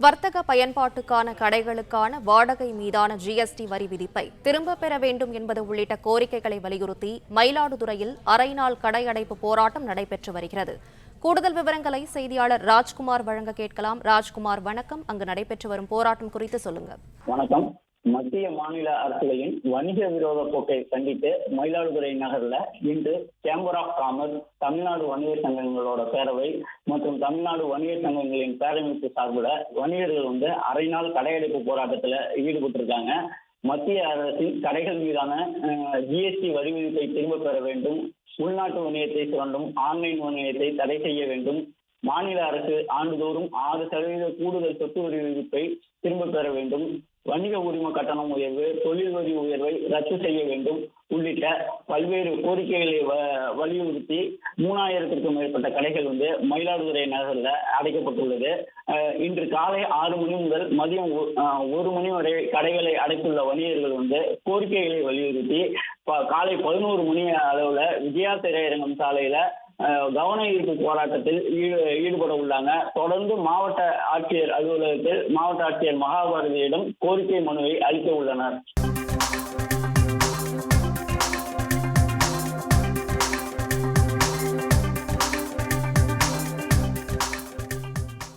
வர்த்தக பயன்பாட்டுக்கான கடைகளுக்கான வாடகை மீதான ஜிஎஸ்டி வரி விதிப்பை திரும்பப் பெற வேண்டும் என்பது உள்ளிட்ட கோரிக்கைகளை வலியுறுத்தி மயிலாடுதுறையில் அரை நாள் கடை அடைப்பு போராட்டம் நடைபெற்று வருகிறது. கூடுதல் விவரங்களை செய்தியாளர் ராஜ்குமார் வழங்க கேட்கலாம். ராஜ்குமார், வணக்கம். அங்கு நடைபெற்று வரும் போராட்டம் குறித்து சொல்லுங்க. வணக்கம். மத்திய மாநில அரசுகளின் வணிக விரோத போக்கை கண்டித்து மயிலாடுதுறை நகர்ல இன்று சேம்பர் ஆஃப் காமர்ஸ், தமிழ்நாடு வணிகர் சங்கங்களோட பேரவை மற்றும் தமிழ்நாடு வணிகர் சங்கங்களின் பேரமைப்பு சார்பில் வணிகர்கள் அரை நாள் கடையடைப்பு போராட்டத்தில் ஈடுபட்டிருக்காங்க. மத்திய அரசின் கடைகள் மீதான ஜிஎஸ்டி வரி விதிப்பை திரும்ப பெற வேண்டும், உள்நாட்டு வணிகத்தை சுரண்டும் ஆன்லைன் வணிகத்தை தடை செய்ய வேண்டும், மாநில அரசு ஆண்டுதோறும் 6% கூடுதல் சொத்து வரி விதிப்பை திரும்ப பெற வேண்டும், வணிக உரிம கட்டணம் உயர்வு, தொழில் வரி உயர்வை ரத்து செய்ய வேண்டும் உள்ளிட்ட பல்வேறு கோரிக்கைகளை வலியுறுத்தி 3000க்கும் மேற்பட்ட கடைகள் மயிலாடுதுறை நகரில் அடைக்கப்பட்டுள்ளது. இன்று காலை 6 மணி முதல் மதியம் 1 மணி வரை கடைகளை அடைத்துள்ள வணிகர்கள் கோரிக்கைகளை வலியுறுத்தி காலை 11 மணி அளவுல விஜயா திரையரங்கம் சாலையில கவன ஈர்ப்பு போராட்டத்தில் ஈடுபட உள்ளாங்க. தொடர்ந்து மாவட்ட ஆட்சியர் அலுவலகத்தில் மாவட்ட ஆட்சியர் மகாபாரதியிடம் கோரிக்கை மனுவை அளிக்க உள்ளனர்.